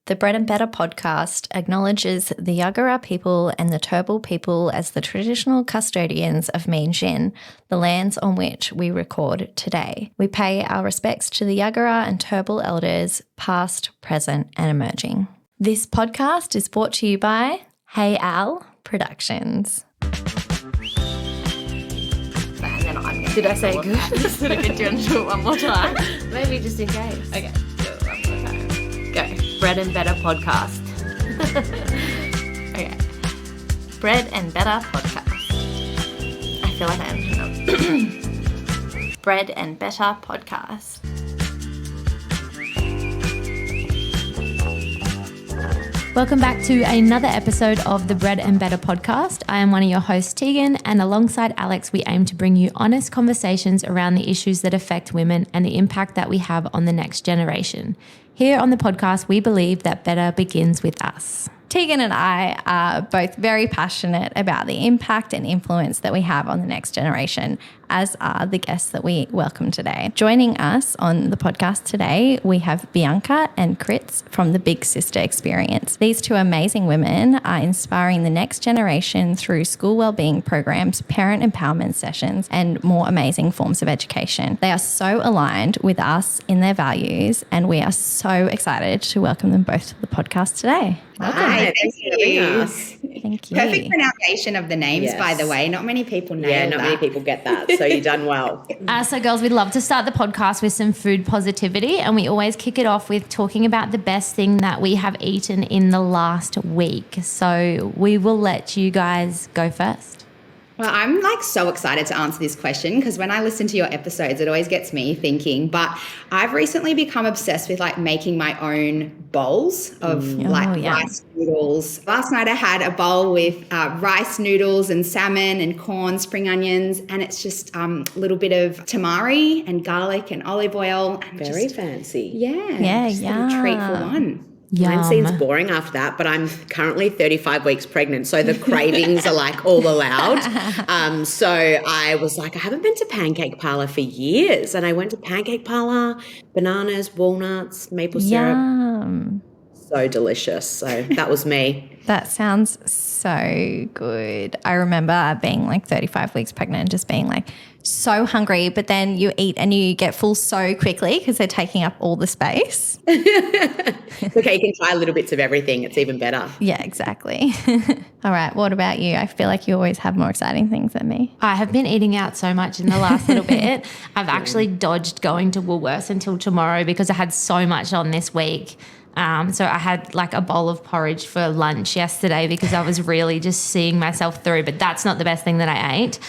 The Bread and Better podcast acknowledges the Yagara people and the Turrbal people as the traditional custodians of Meanjin, the lands on which we record today. We pay our respects to the Yagara and Turrbal elders, past, present, and emerging. This podcast is brought to you by Hey Al Productions. Did I say good? Did I get you to do it one more time? Maybe just in case. Okay, do it one more time. Go. Bread and Better podcast. Okay. Bread and Better podcast. I feel like I'm Bread and Better podcast. Welcome back to another episode of the Bread and Better podcast. I am one of your hosts, Tegan, and alongside Alex, we aim to bring you honest conversations around the issues that affect women and the impact that we have on the next generation. Here on the podcast, we believe that better begins with us. Tegan and I are both very passionate about the impact and influence that we have on the next generation, as are the guests that we welcome today. Joining us on the podcast today, we have Bianca and Kritz from the Big Sister Experience. These two amazing women are inspiring the next generation through school wellbeing programs, parent empowerment sessions, and more amazing forms of education. They are so aligned with us in their values, and we are so excited to welcome them both to the podcast today. Welcome. Hi, thank you. Thank you. Perfect pronunciation of the names, by the way. Not many people nail that. Yeah, not many people get that, so you've done well. So girls, we'd love to start the podcast with some food positivity, and we always kick it off with talking about the best thing that we have eaten in the last week. So we will let you guys go first. Well, I'm so excited to answer this question because when I listen to your episodes, it always gets me thinking. But I've recently become obsessed with making my own bowls of rice noodles. Last night I had a bowl with rice noodles and salmon and corn, spring onions, and it's just a little bit of tamari and garlic and olive oil. And Very fancy. Yeah, just a little treat for one. Mine seems boring after that, but I'm currently 35 weeks pregnant, so the cravings are all allowed. So I was I haven't been to Pancake Parlour for years, and I went to Pancake Parlour, bananas, walnuts, maple syrup. Yum. So delicious. So that was me. That sounds so good. I remember being 35 weeks pregnant and just being so hungry, but then you eat and you get full so quickly because they're taking up all the space. It's okay, you can try little bits of everything. It's even better. Yeah, exactly. All right, what about you? I feel like you always have more exciting things than me. I have been eating out so much in the last little bit. I've actually dodged going to Woolworths until tomorrow because I had so much on this week. So I had a bowl of porridge for lunch yesterday because I was really just seeing myself through, but that's not the best thing that I ate.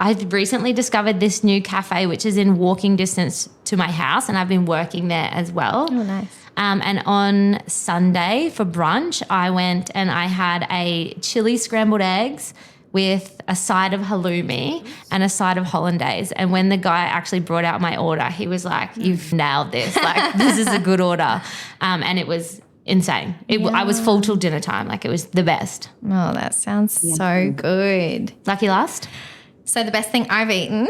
I've recently discovered this new cafe, which is in walking distance to my house, and I've been working there as well. Oh, nice. And on Sunday for brunch, I went and I had a chili scrambled eggs with a side of halloumi and a side of hollandaise. And when the guy actually brought out my order, he was like, "You've nailed this. This is a good order." And it was insane. I was full till dinner time. It was the best. Oh, that sounds so good. Lucky last? So the best thing I've eaten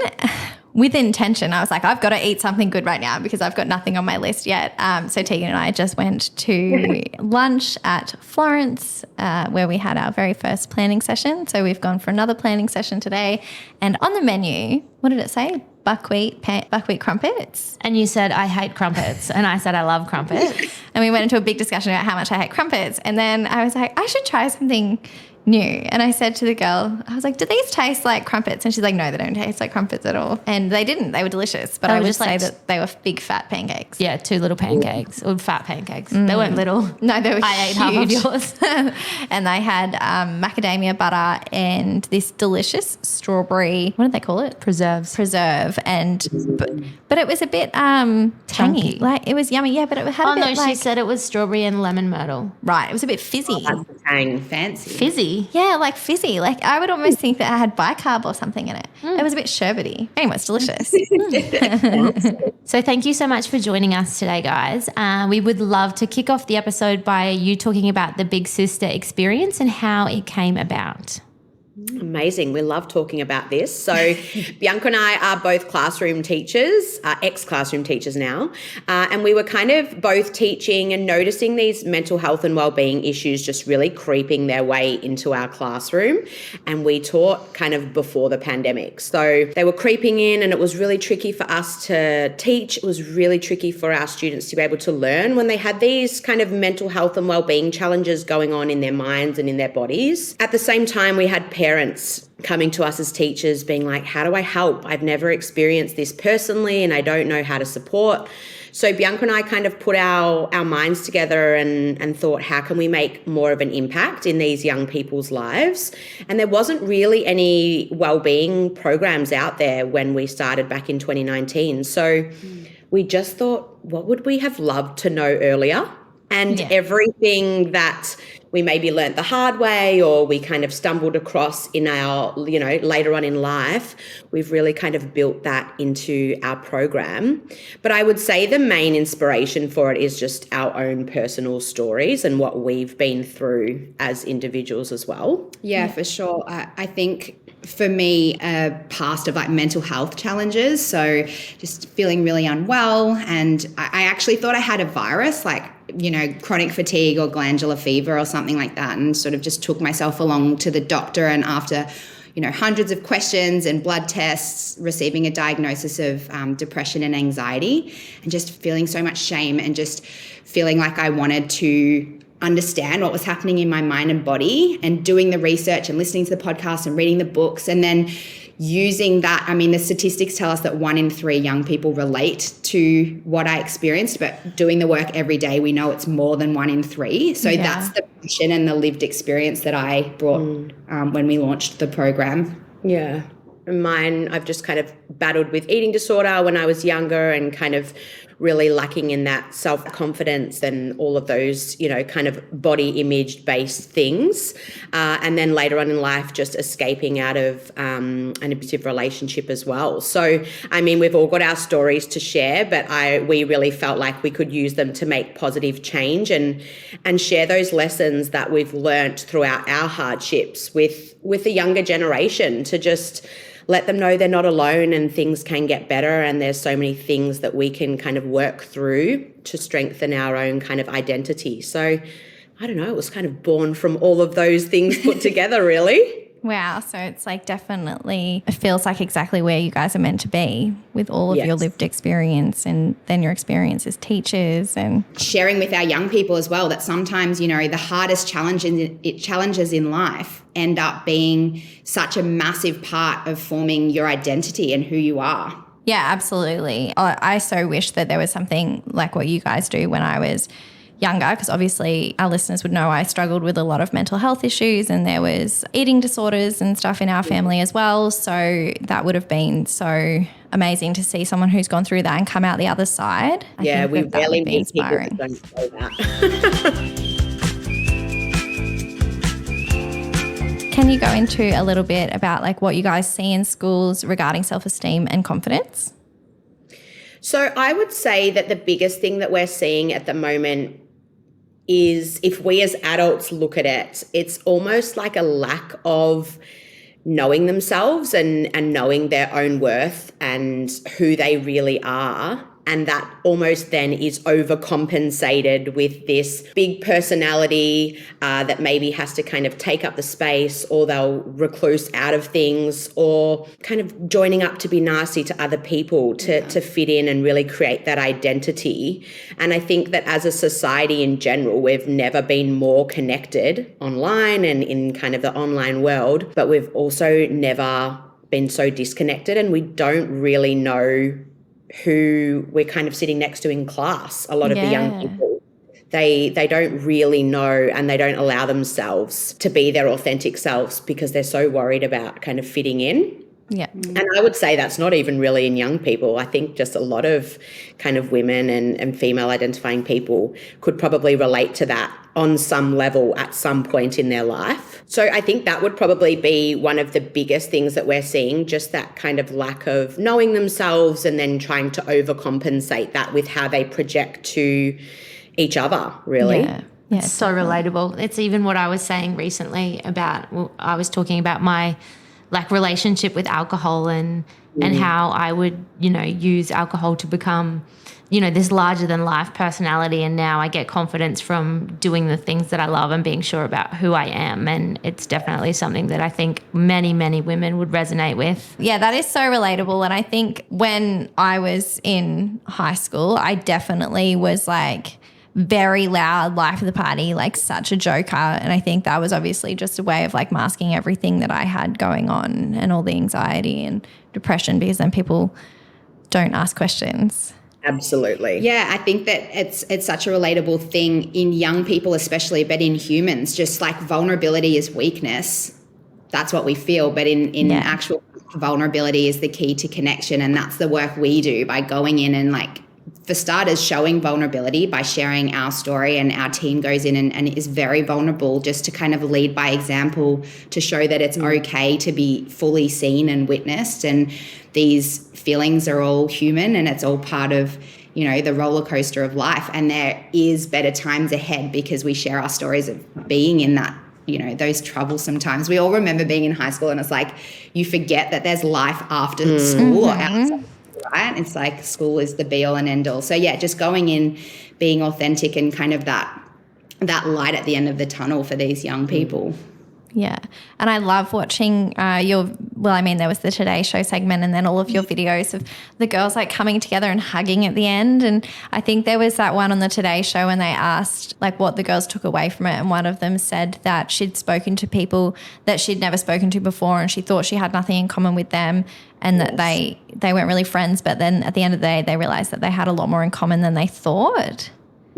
with intention, I was I've got to eat something good right now because I've got nothing on my list yet. So Tegan and I just went to lunch at Florence where we had our very first planning session. So we've gone for another planning session today. And on the menu, what did it say? Buckwheat crumpets. And you said, "I hate crumpets." And I said, "I love crumpets." And we went into a big discussion about how much I hate crumpets. And then I was I should try something new. And I said to the girl, I was "Do these taste like crumpets?" And she's like, "No, they don't taste like crumpets at all." And they didn't. They were delicious. But I would say that they were big fat pancakes. Yeah, 2 little pancakes or fat pancakes. They weren't little. No, they were I ate half of yours. And they had macadamia butter and this delicious strawberry, what did they call it? Preserve. And but it was a bit tangy. It was yummy. Yeah, but it had a bit she said it was strawberry and lemon myrtle. Right. It was a bit fizzy. Oh, that's the tang. Fancy. Fizzy? Yeah, fizzy. I would almost think that it had bicarb or something in it. It was a bit sherbety. Anyway, it's delicious. So thank you so much for joining us today, guys. We would love to kick off the episode by you talking about the Big Sister Experience and how it came about. Amazing. We love talking about this. So Bianca and I are both classroom teachers, ex-classroom teachers now, and we were kind of both teaching and noticing these mental health and wellbeing issues just really creeping their way into our classroom. And we taught kind of before the pandemic. So they were creeping in, and it was really tricky for us to teach. It was really tricky for our students to be able to learn when they had these kind of mental health and wellbeing challenges going on in their minds and in their bodies. At the same time, we had parents coming to us as teachers being like, how do I help? I've never experienced this personally and I don't know how to support. So Bianca and I kind of put our minds together and thought, how can we make more of an impact in these young people's lives? And there wasn't really any wellbeing programs out there when we started back in 2019. So we just thought, what would we have loved to know earlier? And everything that we maybe learnt the hard way or we kind of stumbled across in our, later on in life, we've really kind of built that into our program. But I would say the main inspiration for it is just our own personal stories and what we've been through as individuals as well. Yeah, for sure. I think for me, a past of like mental health challenges. So just feeling really unwell. And I actually thought I had a virus, like, chronic fatigue or glandular fever or something like that, and sort of just took myself along to the doctor. And after, hundreds of questions and blood tests, receiving a diagnosis of depression and anxiety, and just feeling so much shame and just feeling like I wanted to understand what was happening in my mind and body, and doing the research and listening to the podcast and reading the books, and then using that. I mean, the statistics tell us that 1 in 3 young people relate to what I experienced, but doing the work every day, we know it's more than 1 in 3. So that's the passion and the lived experience that I brought when we launched the program. Yeah. Mine, I've just kind of battled with eating disorder when I was younger and kind of really lacking in that self-confidence and all of those, kind of body image based things. And then later on in life, just escaping out of an abusive relationship as well. So, I mean, we've all got our stories to share, but we really felt like we could use them to make positive change and share those lessons that we've learnt throughout our hardships with the younger generation, to just let them know they're not alone and things can get better, and there's so many things that we can kind of work through to strengthen our own kind of identity. So I don't know, it was kind of born from all of those things put together, really. Wow. So it's like definitely, it feels like exactly where you guys are meant to be with all of your lived experience, and then your experience as teachers, and sharing with our young people as well that sometimes, the hardest challenges in life end up being such a massive part of forming your identity and who you are. Yeah, absolutely. I so wish that there was something like what you guys do when I was younger, because obviously our listeners would know I struggled with a lot of mental health issues, and there was eating disorders and stuff in our family as well. So that would have been so amazing to see someone who's gone through that and come out the other side. I think we rarely meet people that don't say that. Can you go into a little bit about like what you guys see in schools regarding self-esteem and confidence? So I would say that the biggest thing that we're seeing at the moment is, if we as adults look at it, it's almost like a lack of knowing themselves and knowing their own worth and who they really are. And that almost then is overcompensated with this big personality that maybe has to kind of take up the space, or they'll recluse out of things, or kind of joining up to be nasty to other people to fit in and really create that identity. And I think that as a society in general, we've never been more connected online and in kind of the online world, but we've also never been so disconnected, and we don't really know who we're kind of sitting next to in class. A lot of the young people, they don't really know, and they don't allow themselves to be their authentic selves because they're so worried about kind of fitting in. Yeah. And I would say that's not even really in young people. I think just a lot of kind of women and female identifying people could probably relate to that on some level at some point in their life. So I think that would probably be one of the biggest things that we're seeing, just that kind of lack of knowing themselves and then trying to overcompensate that with how they project to each other, really. Yeah. Yeah, it's so relatable. It's even what I was saying recently about, well, I was talking about my like relationship with alcohol and how I would, use alcohol to become, this larger than life personality. And now I get confidence from doing the things that I love and being sure about who I am. And it's definitely something that I think many, many women would resonate with. Yeah, that is so relatable. And I think when I was in high school, I definitely was like very loud, life of the party, like such a joker. And I think that was obviously just a way of like masking everything that I had going on and all the anxiety and depression, because then people don't ask questions. Absolutely. Yeah, I think that it's such a relatable thing in young people especially, but in humans, just like vulnerability is weakness. That's what we feel. But in actual vulnerability is the key to connection. And that's the work we do by going in and like, for starters, showing vulnerability by sharing our story, and our team goes in and is very vulnerable just to kind of lead by example, to show that it's okay to be fully seen and witnessed. And these feelings are all human and it's all part of, the roller coaster of life. And there is better times ahead because we share our stories of being in that, those troublesome times. We all remember being in high school and it's like you forget that there's life after school or outside. Right? It's like school is the be all and end all. So yeah, just going in, being authentic and kind of that light at the end of the tunnel for these young people. Yeah. And I love watching there was the Today Show segment and then all of your videos of the girls like coming together and hugging at the end. And I think there was that one on the Today Show and they asked like what the girls took away from it. And one of them said that she'd spoken to people that she'd never spoken to before and she thought she had nothing in common with them and that they weren't really friends. But then at the end of the day, they realized that they had a lot more in common than they thought.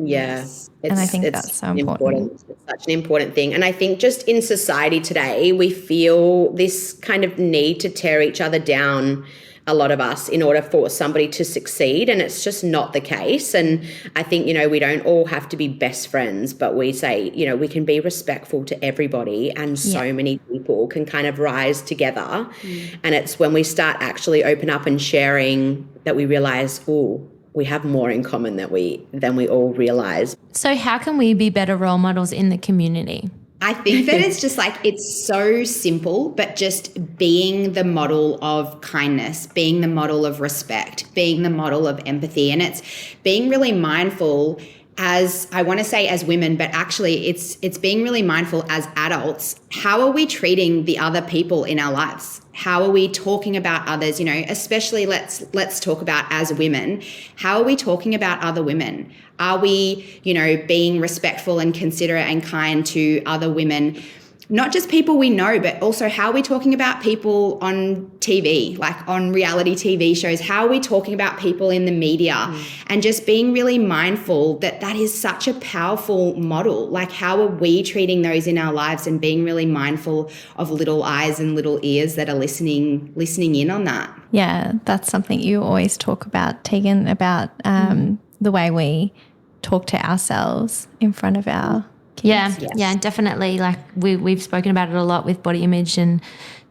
Yes. And I think that's so important. It's such an important thing. And I think just in society today, we feel this kind of need to tear each other down, a lot of us, in order for somebody to succeed. And it's just not the case. And I think, we don't all have to be best friends, but we say, we can be respectful to everybody and so many people can kind of rise together. And it's when we start actually open up and sharing that we realize, we have more in common than we all realize. So how can we be better role models in the community? I think that it's just like, it's so simple, but just being the model of kindness, being the model of respect, being the model of empathy. And it's being really mindful as, I want to say as women, but actually it's being really mindful as adults. How are we treating the other people in our lives? How are we talking about others? Especially let's talk about as women. How are we talking about other women? Are we, being respectful and considerate and kind to other women? Not just people we know, but also how are we talking about people on TV, like on reality TV shows? How are we talking about people in the media? And just being really mindful that is such a powerful model. Like, how are we treating those in our lives and being really mindful of little eyes and little ears that are listening in on that? Yeah, that's something you always talk about, Tegan, about the way we talk to ourselves in front of our kids. Yeah, definitely. Like we've spoken about it a lot with body image and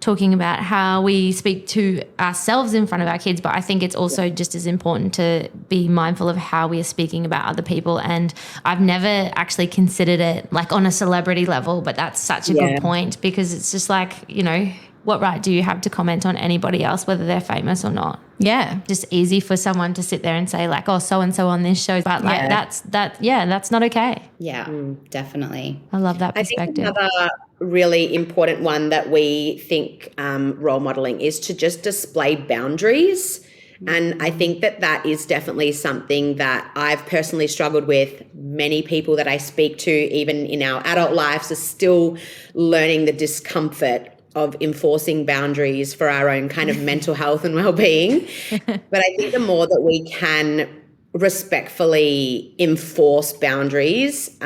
talking about how we speak to ourselves in front of our kids, but I think it's also just as important to be mindful of how we are speaking about other people. And I've never actually considered it like on a celebrity level, but that's such a good point, because it's just like, what right do you have to comment on anybody else, whether they're famous or not? Yeah. Just easy for someone to sit there and say like, oh, so-and-so on this show. But like that's not okay. Yeah, definitely. I love that perspective. I think another really important one that we think role modeling is to just display boundaries. And I think that is definitely something that I've personally struggled with. Many people that I speak to, even in our adult lives, are still learning the discomfort of enforcing boundaries for our own kind of mental health and well-being. But I think the more that we can respectfully enforce boundaries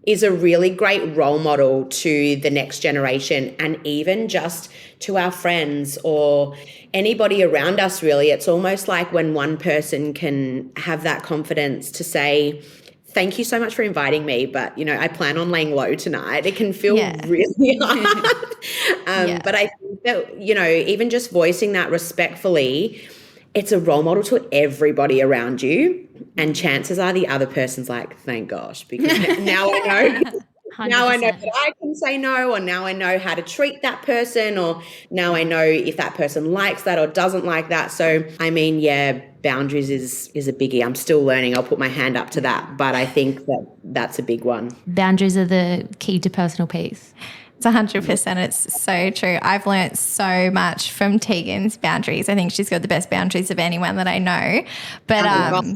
is a really great role model to the next generation, and even just to our friends or anybody around us, really. It's almost like when one person can have that confidence to say, thank you so much for inviting me, but, I plan on laying low tonight. It can feel really hard. But I think that, even just voicing that respectfully it's a role model to everybody around you. And chances are the other person's like, thank gosh, because now I know. 100%. Now I know that I can say no, or now I know how to treat that person, or now I know if that person likes that or doesn't like that. So, I mean, yeah, boundaries is a biggie. I'm still learning. I'll put my hand up to that. But I think that's a big one. Boundaries are the key to personal peace. It's 100%. It's so true. I've learnt so much from Tegan's boundaries. I think she's got the best boundaries of anyone that I know. But I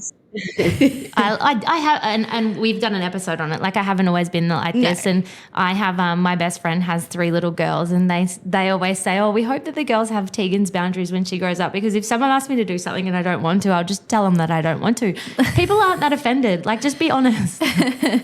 have, and we've done an episode on it. Like, I haven't always been like this. And I have, my best friend has 3 little girls, and they always say, oh, we hope that the girls have Tegan's boundaries when she grows up, because if someone asks me to do something and I don't want to, I'll just tell them that I don't want to. People aren't that offended. Like, just be honest. And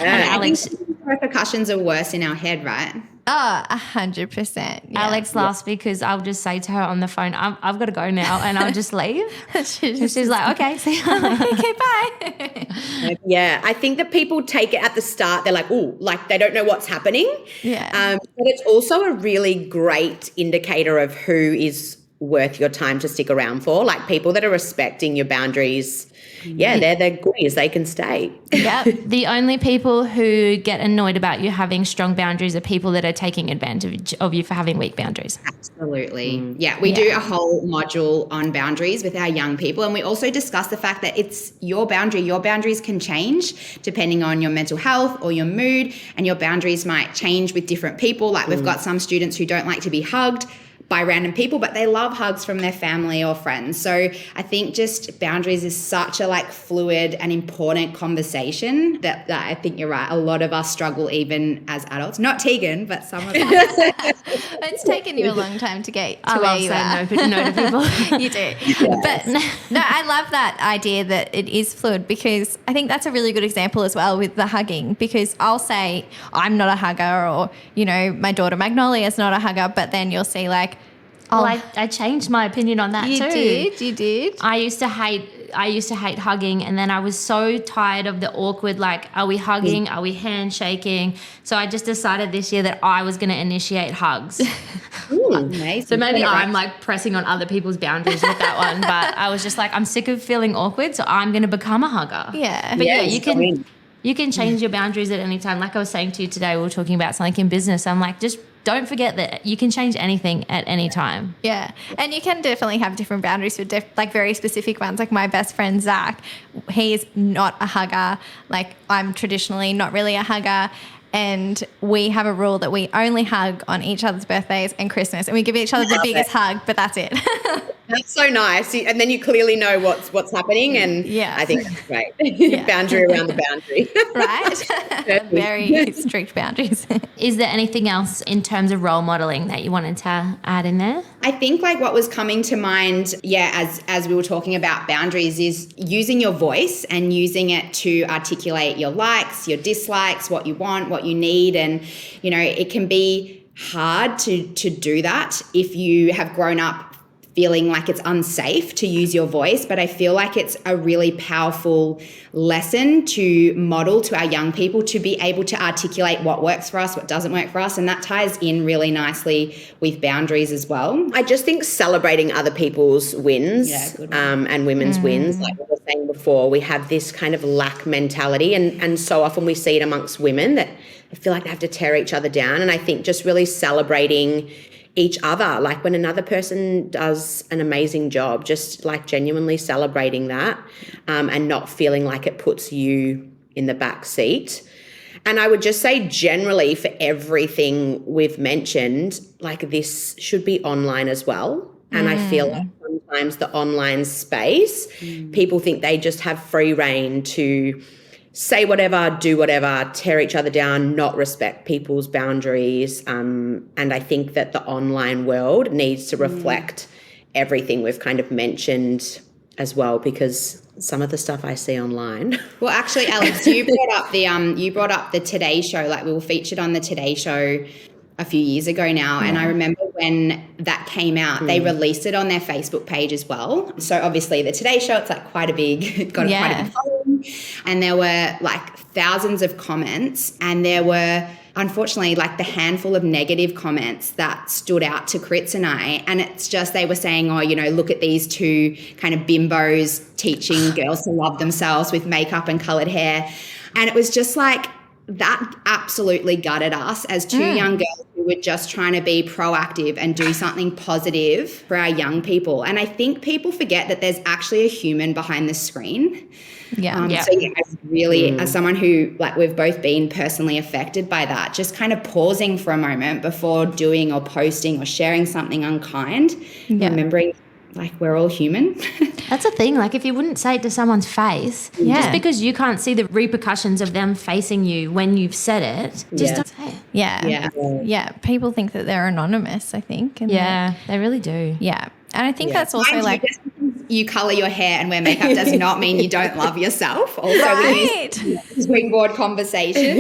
Alex, repercussions are worse in our head, right? Oh, 100%. Yeah. Alex laughs because I'll just say to her on the phone, I've got to go now, and I'll just leave. She's like, okay, see you. Okay, bye. Yeah, I think that people take it at the start. They're like, oh, like they don't know what's happening. Yeah. But it's also a really great indicator of who is worth your time to stick around for. Like, people that are respecting your boundaries, yeah, they're the goodies. They can stay. Yeah. The only people who get annoyed about you having strong boundaries are people that are taking advantage of you for having weak boundaries. Absolutely. Yeah, we do a whole module on boundaries with our young people, and we also discuss the fact that it's your boundary. Your boundaries can change depending on your mental health or your mood, and your boundaries might change with different people. Like, we've got some students who don't like to be hugged by random people, but they love hugs from their family or friends. So I think just boundaries is such a fluid and important conversation that I think you're right. A lot of us struggle even as adults. Not Tegan, but some of us. It's taken you a long time to get to I where love you saying no to people. You do. But no, I love that idea that it is fluid, because I think that's a really good example as well with the hugging, because I'll say I'm not a hugger, or, my daughter Magnolia is not a hugger, but then you'll see Well, I changed my opinion on that too. You did. I used to hate hugging, and then I was so tired of the awkward, are we hugging? Are we handshaking? So I just decided this year that I was going to initiate hugs. Ooh, amazing. So maybe I'm pressing on other people's boundaries with that one, but I was just I'm sick of feeling awkward, so I'm going to become a hugger. Yeah. But you can change your boundaries at any time. Like I was saying to you today, we were talking about something in business. I'm just don't forget that you can change anything at any time. Yeah. And you can definitely have different boundaries with very specific ones. Like my best friend, Zach, he's not a hugger. I'm traditionally not really a hugger. And we have a rule that we only hug on each other's birthdays and Christmas. And we give each other the biggest hug, but that's it. That's so nice. And then you clearly know what's happening. And I think that's great. Boundary around the boundary. Right? Very strict boundaries. Is there anything else in terms of role modeling that you wanted to add in there? I think what was coming to mind, as we were talking about boundaries, is using your voice and using it to articulate your likes, your dislikes, what you want, what you need. And, it can be hard to do that if you have grown up feeling like it's unsafe to use your voice. But I feel like it's a really powerful lesson to model to our young people, to be able to articulate what works for us, what doesn't work for us. And that ties in really nicely with boundaries as well. I just think celebrating other people's wins and women's wins, like we were saying before, we have this kind of lack mentality. And so often we see it amongst women that I feel like they have to tear each other down. And I think just really celebrating each other, when another person does an amazing job, just genuinely celebrating that and not feeling like it puts you in the back seat. And I would just say generally for everything we've mentioned, this should be online as well. And I feel like sometimes the online space, people think they just have free reign to say whatever, do whatever, tear each other down, not respect people's boundaries. And I think that the online world needs to reflect everything we've kind of mentioned as well, because some of the stuff I see online. Well, actually, Alex, you brought up the Today Show. We were featured on the Today Show a few years ago now. And I remember when that came out, they released it on their Facebook page as well. So obviously the Today Show, it's quite a big, quite a big following. And there were thousands of comments, and there were unfortunately, like the handful of negative comments that stood out to Kritz and I, and it's just, they were saying, oh, you know, look at these two kind of bimbos teaching girls to love themselves with makeup and colored hair. And it was just like, that absolutely gutted us as two young girls who were just trying to be proactive and do something positive for our young people. And I think people forget that there's actually a human behind the screen. So yeah, really, as someone who, like, we've both been personally affected by that, just kind of pausing for a moment before doing or posting or sharing something unkind, remembering, like, we're all human. That's a thing. Like, if you wouldn't say it to someone's face, just because you can't see the repercussions of them facing you when you've said it, just don't say it. Yeah. People think that they're anonymous, I think. And they really do. Yeah. And I think that's also like... You colour your hair and wear makeup does not mean you don't love yourself. Also, right. Springboard conversation.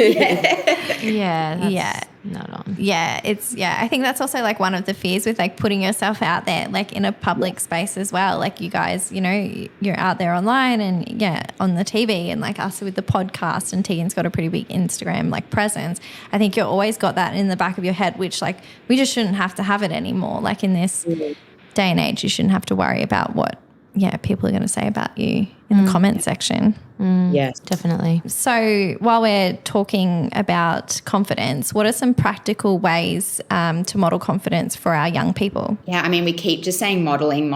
Not on. I think that's also like one of the fears with like putting yourself out there, like in a public space as well. Like you guys, you know, you're out there online and on the TV, and like us with the podcast, and Tegan's got a pretty big Instagram like presence. I think you've always got that in the back of your head, which like we just shouldn't have to have it anymore. Like in this day and age, you shouldn't have to worry about what people are going to say about you in the comment section. Yes, definitely. So while we're talking about confidence, what are some practical ways to model confidence for our young people? Yeah, I mean, we keep just saying modelling.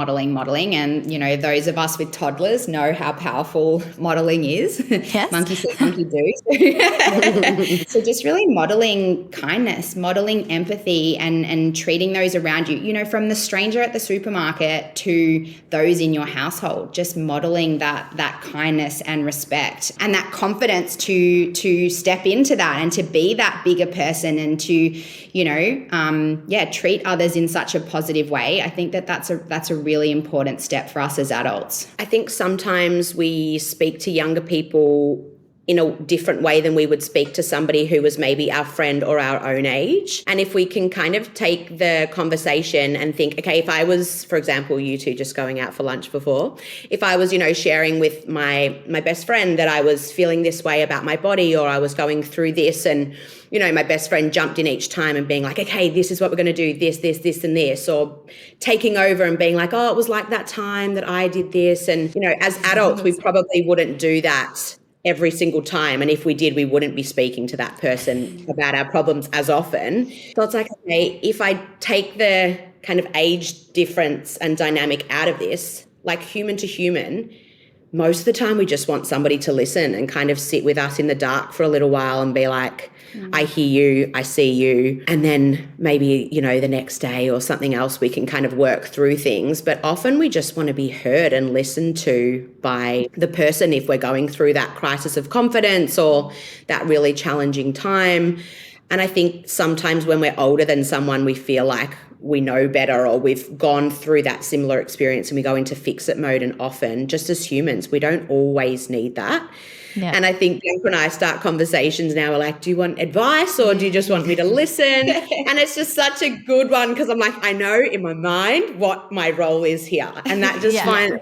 And, you know, those of us with toddlers know how powerful modelling is. Yes. Monkey see, monkey do. So just really modelling kindness, modelling empathy and treating those around you, you know, from the stranger at the supermarket to those in your household, just modelling that kindness and respect and that confidence to step into that and to be that bigger person and to, you know, treat others in such a positive way. I think that's a really important step for us as adults. I think sometimes we speak to younger people in a different way than we would speak to somebody who was maybe our friend or our own age. And if we can kind of take the conversation and think, okay, if I was, for example, you two just going out for lunch before, if I was, you know, sharing with my best friend that I was feeling this way about my body, or I was going through this, and, you know, my best friend jumped in each time and being like, okay, this is what we're going to do, this, and this, or taking over and being like, oh, it was like that time that I did this. And, you know, as adults, we probably wouldn't do that every single time. And if we did, we wouldn't be speaking to that person about our problems as often. So it's like, okay, if I take the kind of age difference and dynamic out of this, like human to human, most of the time we just want somebody to listen and kind of sit with us in the dark for a little while and be like, I hear you, I see you. And then maybe, you know, the next day or something else, we can kind of work through things. But often we just want to be heard and listened to by the person if we're going through that crisis of confidence or that really challenging time. And I think sometimes when we're older than someone, we feel like we know better, or we've gone through that similar experience and we go into fix-it mode. And often, just as humans, we don't always need that. Yeah. And I think Bianca and I start conversations now, we're like, do you want advice or do you just want me to listen? And it's just such a good one because I'm like, I know in my mind what my role is here. And that just find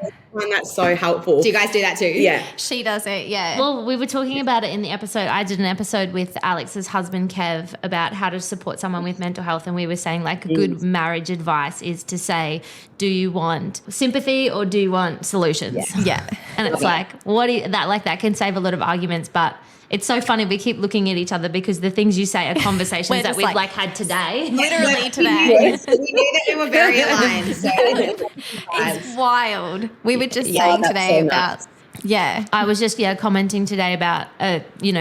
that so helpful. Do you guys do that too? Yeah. She does it, yeah. Well, we were talking about it in the episode. I did an episode with Alex's husband, Kev, about how to support someone with mental health. And we were saying like a good marriage advice is to say, do you want sympathy or do you want solutions? Yeah. And it's like, that can save a lot of arguments, but it's so funny. We keep looking at each other because the things you say are conversations that we've like had today. Literally today. Yes. We knew that we were very aligned. So it's wild. We were just saying today about... Yeah. I was just commenting today about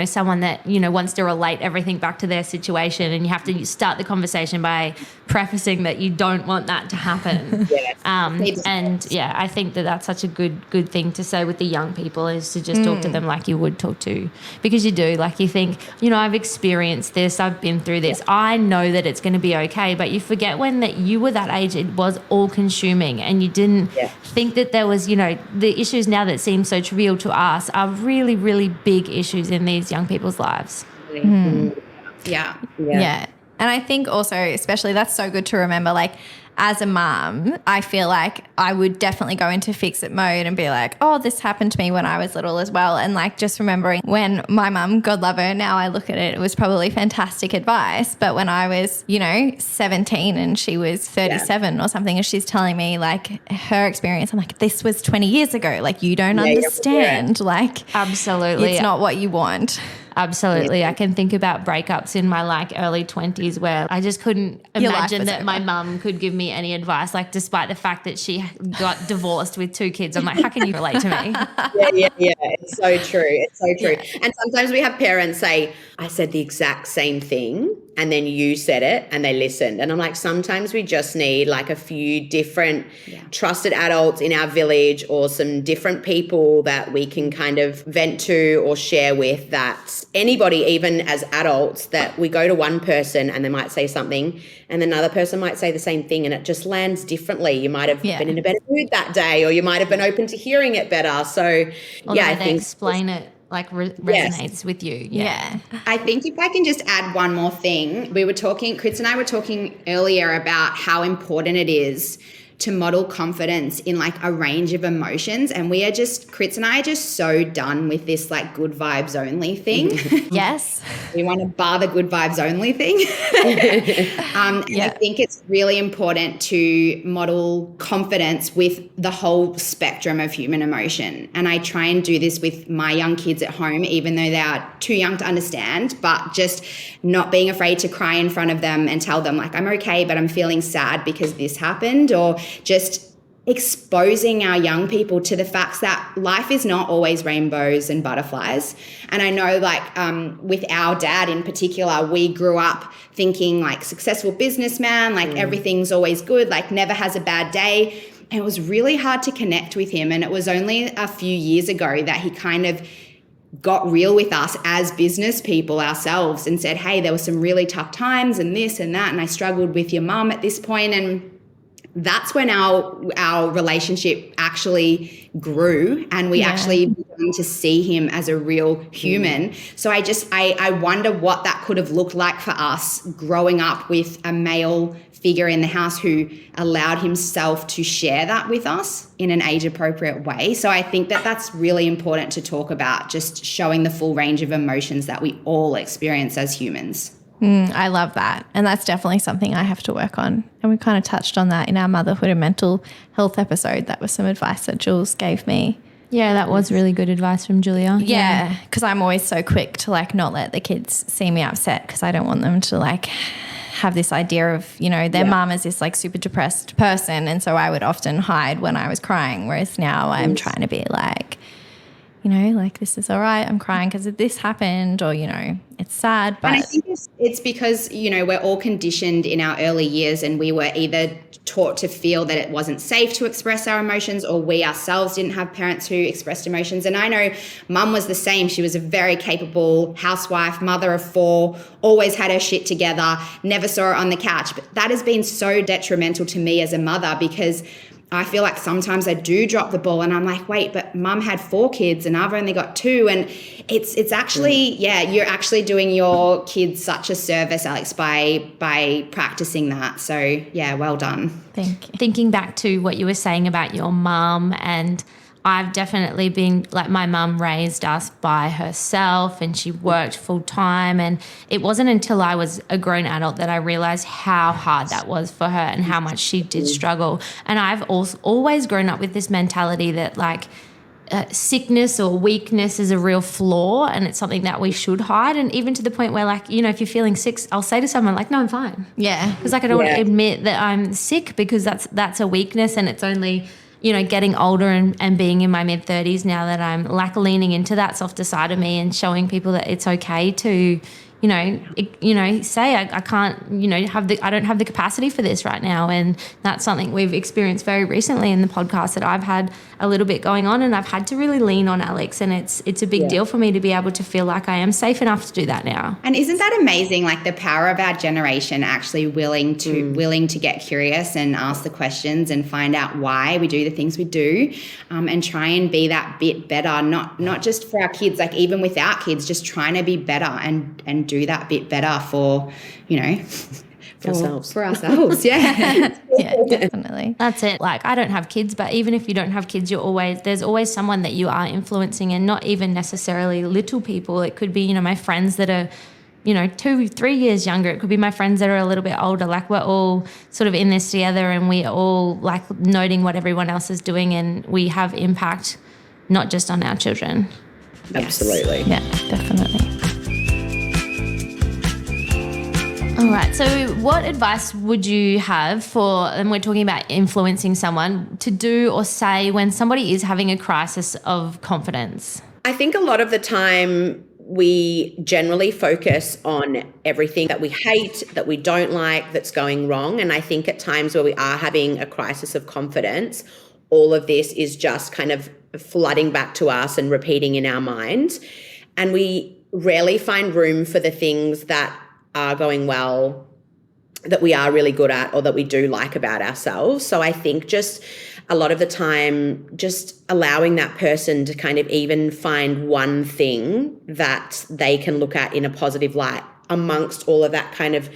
someone that wants to relate everything back to their situation, and you have to start the conversation by prefacing that you don't want that to happen. I think that that's such a good thing to say with the young people, is to just talk to them like you would talk to, because you do, like, you think, I've experienced this, I've been through this, I know that it's going to be okay, but you forget when that you were that age, it was all consuming, and you didn't think that there was, the issues now that seem so trivial to us are really, really big issues in these young people's lives. Yeah. And I think also, especially, that's so good to remember, like, as a mom, I feel like I would definitely go into fix-it mode and be like, oh, this happened to me when I was little as well. And like just remembering when my mum, God love her, now I look at it, it was probably fantastic advice. But when I was, 17 and she was 37 or something, and she's telling me like her experience, I'm like, this was 20 years ago. Like you don't understand. Like absolutely, it's not what you want. Absolutely. I can think about breakups in my like early 20s where I just couldn't imagine that my mum could give me any advice, like despite the fact that she got divorced with 2 kids. I'm like, how can you relate to me? Yeah. It's so true. It's so true. Yeah. And sometimes we have parents say, I said the exact same thing and then you said it and they listened. And I'm like, sometimes we just need like a few different trusted adults in our village or some different people that we can kind of vent to or share with, that anybody, even as adults, that we go to one person and they might say something and another person might say the same thing and it just lands differently. You might have been in a better mood that day, or you might have been open to hearing it better. So I think explain it like resonates with you. Yeah. I think if I can just add one more thing, Kritz and I were talking earlier about how important it is to model confidence in like a range of emotions. And Kritz and I are just so done with this like good vibes only thing. Yes. We want to bar the good vibes only thing. I think it's really important to model confidence with the whole spectrum of human emotion. And I try and do this with my young kids at home, even though they are too young to understand, but just not being afraid to cry in front of them and tell them like, I'm okay, but I'm feeling sad because this happened, or just exposing our young people to the facts that life is not always rainbows and butterflies. And I know like with our dad in particular, we grew up thinking like successful businessman, like everything's always good, like never has a bad day. And it was really hard to connect with him. And it was only a few years ago that he kind of got real with us as business people ourselves and said, hey, there were some really tough times and this and that. And I struggled with your mum at this point. And that's when our relationship actually grew and we actually began to see him as a real human. So I wonder what that could have looked like for us growing up with a male figure in the house who allowed himself to share that with us in an age-appropriate way. So I think that that's really important to talk about, just showing the full range of emotions that we all experience as humans. I love that. And that's definitely something I have to work on. And we kind of touched on that in our motherhood and mental health episode. That was some advice that Jules gave me. Yeah, that was really good advice from Julia. Yeah, because I'm always so quick to like not let the kids see me upset because I don't want them to like have this idea of, their mom is this like super depressed person. And so I would often hide when I was crying, whereas now I'm trying to be like, like this is all right. I'm crying because this happened, or, it's sad. But and I think it's because, we're all conditioned in our early years and we were either taught to feel that it wasn't safe to express our emotions, or we ourselves didn't have parents who expressed emotions. And I know mum was the same. She was a very capable housewife, mother of 4, always had her shit together, never saw her on the couch. But that has been so detrimental to me as a mother, because I feel like sometimes I do drop the ball and I'm like, wait, but mum had 4 kids and I've only got 2. And it's actually, you're actually doing your kids such a service, Alex, by practicing that. So yeah, well done. Thank you. Thinking back to what you were saying about your mum, and I've definitely been like, my mum raised us by herself and she worked full time, and it wasn't until I was a grown adult that I realized how hard that was for her and how much she did struggle. And I've also always grown up with this mentality that like sickness or weakness is a real flaw and it's something that we should hide. And even to the point where like, if you're feeling sick, I'll say to someone like, no, I'm fine. Yeah. Because like I don't want to admit that I'm sick, because that's a weakness, and it's only getting older and being in my mid-30s now that I'm like leaning into that softer side of me and showing people that it's okay to, say I can't, I don't have the capacity for this right now. And that's something we've experienced very recently in the podcast, that I've had a little bit going on and I've had to really lean on Alex, and it's a big deal for me to be able to feel like I am safe enough to do that now. And isn't that amazing? Like the power of our generation actually willing to get curious and ask the questions and find out why we do the things we do, and try and be that bit better, not just for our kids, like even with our kids, just trying to be better and do that bit better for, for ourselves. Yeah. Yeah, definitely. That's it. Like, I don't have kids, but even if you don't have kids, there's always someone that you are influencing, and not even necessarily little people. It could be, you know, my friends that are, you know, 2-3 years younger. It could be my friends that are a little bit older. Like, we're all sort of in this together, and we're all like noting what everyone else is doing, and we have impact not just on our children. Absolutely. Yeah, definitely. All right. So what advice would you have for, and we're talking about influencing someone, to do or say when somebody is having a crisis of confidence? I think a lot of the time we generally focus on everything that we hate, that we don't like, that's going wrong. And I think at times where we are having a crisis of confidence, all of this is just kind of flooding back to us and repeating in our minds. And we rarely find room for the things that are going well, that we are really good at, or that we do like about ourselves. So I think just a lot of the time, just allowing that person to kind of even find one thing that they can look at in a positive light amongst all of that kind of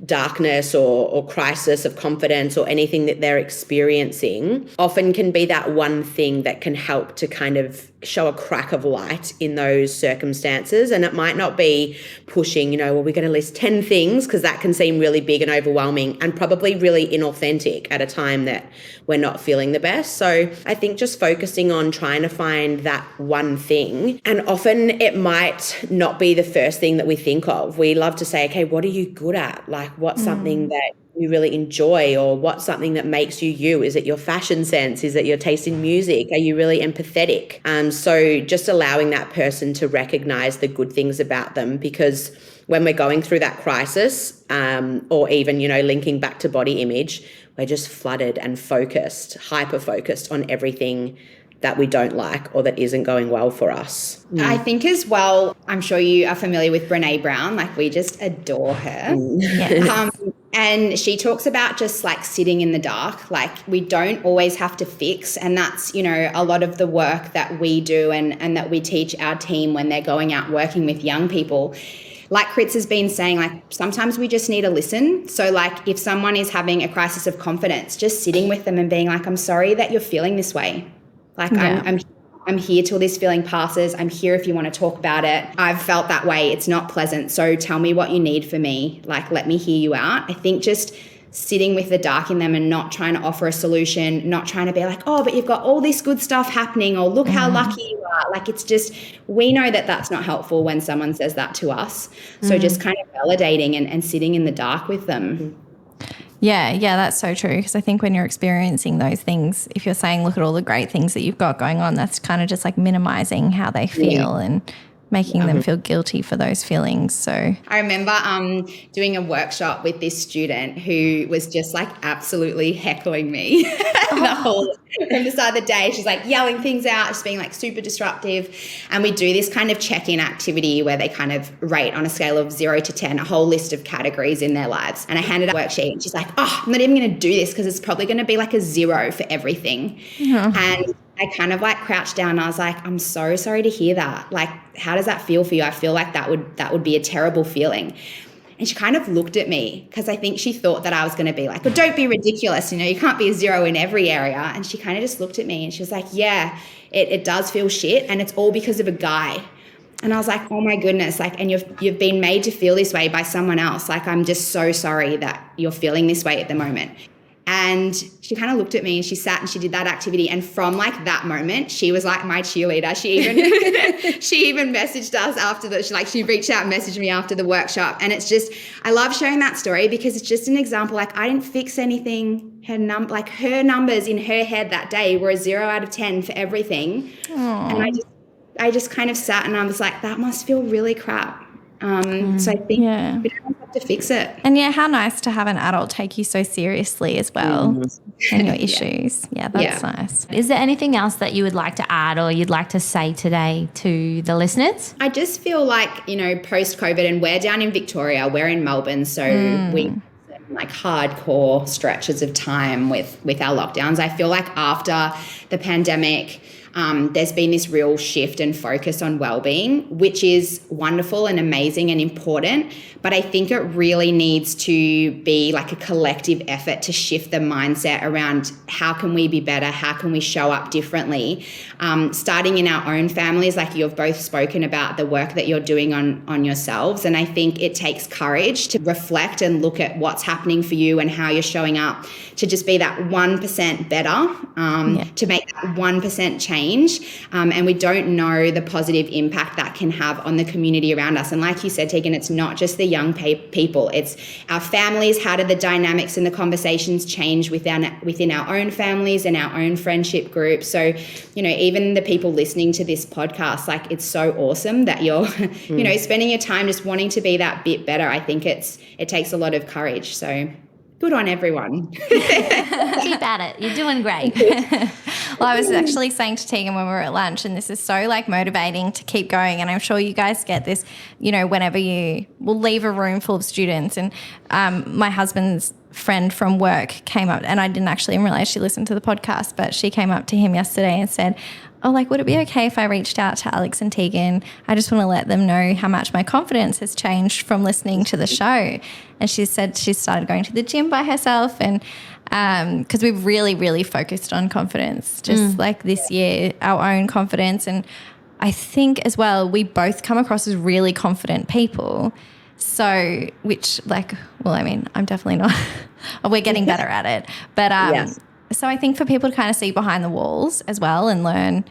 darkness or crisis of confidence or anything that they're experiencing, often can be that one thing that can help to kind of show a crack of light in those circumstances. And it might not be pushing, you know, well, we're going to list 10 things, because that can seem really big and overwhelming and probably really inauthentic at a time that we're not feeling the best. So I think just focusing on trying to find that one thing, and often it might not be the first thing that we think of. We love to say, okay, what are you good at? Like, what's something that you really enjoy, or what's something that makes you you? Is it your fashion sense? Is it your taste in music? Are you really empathetic? So just allowing that person to recognize the good things about them, because when we're going through that crisis, or even, you know, linking back to body image, we're just flooded and focused, hyper-focused on everything that we don't like or that isn't going well for us. I think as well, I'm sure you are familiar with Brene Brown. Like, we just adore her. And she talks about just like sitting in the dark. Like, we don't always have to fix. And that's, you know, a lot of the work that we do and that we teach our team when they're going out working with young people. Like Kritz has been saying, like, sometimes we just need to listen. So like, if someone is having a crisis of confidence, just sitting with them and being like, I'm sorry that you're feeling this way. Like, I'm here till this feeling passes. I'm here if you want to talk about it. I've felt that way. It's not pleasant. So tell me what you need for me. Like, let me hear you out. I think just sitting with the dark in them and not trying to offer a solution, not trying to be like, oh, but you've got all this good stuff happening, or look how lucky you are. Like, it's just, we know that that's not helpful when someone says that to us. So just kind of validating and sitting in the dark with them. Yeah, that's so true, because I think when you're experiencing those things, if you're saying, look at all the great things that you've got going on, that's kind of just like minimizing how they feel and making them feel guilty for those feelings. So I remember doing a workshop with this student who was just like absolutely heckling me the whole from the start of the day. She's like yelling things out, just being like super disruptive. And we do this kind of check-in activity where they kind of rate on a scale of 0 to 10 a whole list of categories in their lives. And I handed her a worksheet and she's like, oh, I'm not even going to do this because it's probably going to be like a 0 for everything. And I kind of like crouched down and I was like, I'm so sorry to hear that. Like, how does that feel for you? I feel like that would be a terrible feeling. And she kind of looked at me because I think she thought that I was going to be like, well, don't be ridiculous. You know, you can't be a 0 in every area. And she kind of just looked at me and she was like, yeah, it does feel shit. And it's all because of a guy. And I was like, oh my goodness, like, and you've been made to feel this way by someone else. Like, I'm just so sorry that you're feeling this way at the moment. And she kind of looked at me and she sat and she did that activity. And from like that moment, she was like my cheerleader. She even messaged us after that. She reached out and messaged me after the workshop. And it's just, I love sharing that story because it's just an example. Like, I didn't fix anything. Her numbers in her head that day were a 0 out of 10 for everything. Aww. And I just kind of sat and I was like, that must feel really crap. So I think we don't have to fix it. And how nice to have an adult take you so seriously as well and your issues. Yeah, that's nice. Is there anything else that you would like to add or you'd like to say today to the listeners? I just feel like, post-COVID, and we're down in Victoria, we're in Melbourne, so we like hardcore stretches of time with our lockdowns. I feel like after the pandemic, there's been this real shift and focus on well-being, which is wonderful and amazing and important. But I think it really needs to be like a collective effort to shift the mindset around how can we be better? How can we show up differently? Starting in our own families, like you've both spoken about the work that you're doing on yourselves. And I think it takes courage to reflect and look at what's happening for you and how you're showing up to just be that 1% better, to make that 1% change. And we don't know the positive impact that can have on the community around us. And like you said, Tegan, it's not just the young people, it's our families. How do the dynamics and the conversations change within our own families and our own friendship groups? So, even the people listening to this podcast, like it's so awesome that you're, spending your time just wanting to be that bit better. I think it takes a lot of courage. So good on everyone. Keep at it. You're doing great. Well, I was actually saying to Tegan when we were at lunch, and this is so motivating to keep going. And I'm sure you guys get this, whenever you will leave a room full of students. And my husband's friend from work came up, and I didn't actually realize she listened to the podcast, but she came up to him yesterday and said, would it be okay if I reached out to Alex and Tegan? I just want to let them know how much my confidence has changed from listening to the show. And she said she started going to the gym by herself, and because we've really, really focused on confidence just like this year, our own confidence. And I think as well, we both come across as really confident people. So, I'm definitely not, we're getting better at it. But yes. So I think for people to kind of see behind the walls as well and learn,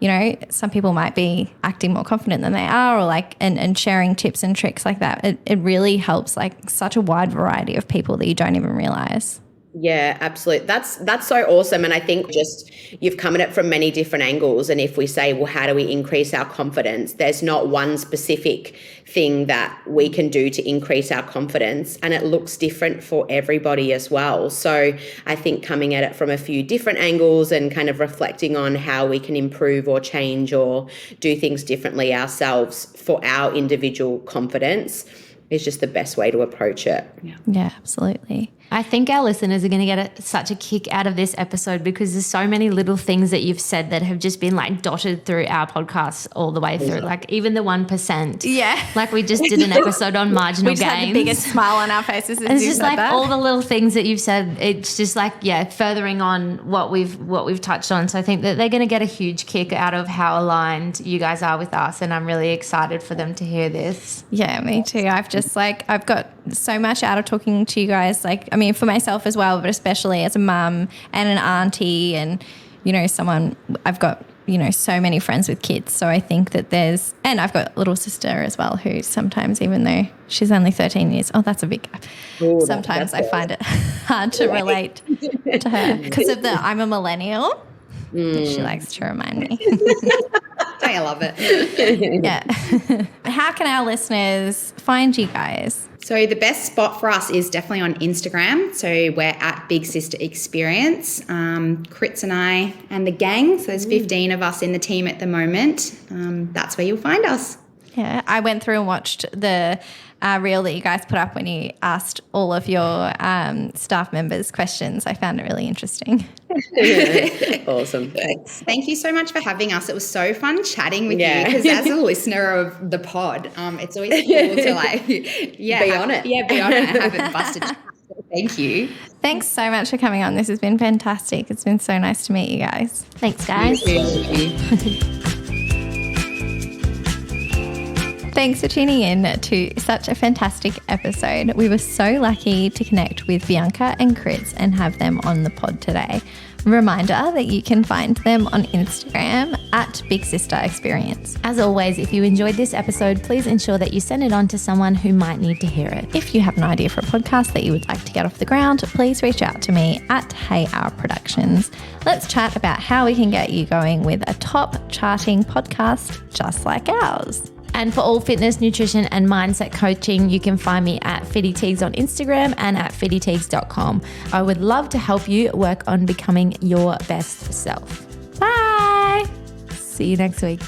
some people might be acting more confident than they are, or and sharing tips and tricks like that. It really helps such a wide variety of people that you don't even realize. Yeah, absolutely. That's so awesome. And I think just you've come at it from many different angles. And if we say, well, how do we increase our confidence? There's not one specific thing that we can do to increase our confidence. And it looks different for everybody as well. So I think coming at it from a few different angles and kind of reflecting on how we can improve or change or do things differently ourselves for our individual confidence is just the best way to approach it. Yeah, absolutely. I think our listeners are going to get such a kick out of this episode because there's so many little things that you've said that have just been dotted through our podcast all the way through, even the 1%. Yeah. We just did an episode on marginal gains. We just had the biggest smile on our faces as it's you just said that. All the little things that you've said, it's just furthering on what we've touched on. So I think that they're going to get a huge kick out of how aligned you guys are with us, and I'm really excited for them to hear this. Yeah, me too. I've just I've got so much out of talking to you guys, for myself as well, but especially as a mum and an auntie and, someone, I've got, so many friends with kids. So I think that and I've got a little sister as well who sometimes, even though she's only 13 years, that's a big gap. Ooh, sometimes I find it hard to relate to her because of I'm a millennial. She likes to remind me. I love it. Yeah. How can our listeners find you guys? So the best spot for us is definitely on Instagram. So we're at Big Sister Experience, Kritz and I and the gang. So there's 15 of us in the team at the moment. That's where you'll find us. Yeah, I went through and watched the reel that you guys put up when you asked all of your staff members questions. I found it really interesting. Awesome. Thank you so much for having us. It was so fun chatting with you because as a listener of the pod, it's always cool to be on it. Yeah, be on it and have it busted. Thank you. Thanks so much for coming on. This has been fantastic. It's been so nice to meet you guys. Thanks, guys. Thank you. Thanks for tuning in to such a fantastic episode. We were so lucky to connect with Bianca and Kritz and have them on the pod today. Reminder that you can find them on Instagram at Big Sister Experience. As always, if you enjoyed this episode, please ensure that you send it on to someone who might need to hear it. If you have an idea for a podcast that you would like to get off the ground, please reach out to me at Hey Our Productions. Let's chat about how we can get you going with a top charting podcast just like ours. And for all fitness, nutrition, and mindset coaching, you can find me at Fitty Tegs on Instagram and at fittytegs.com. I would love to help you work on becoming your best self. Bye. See you next week.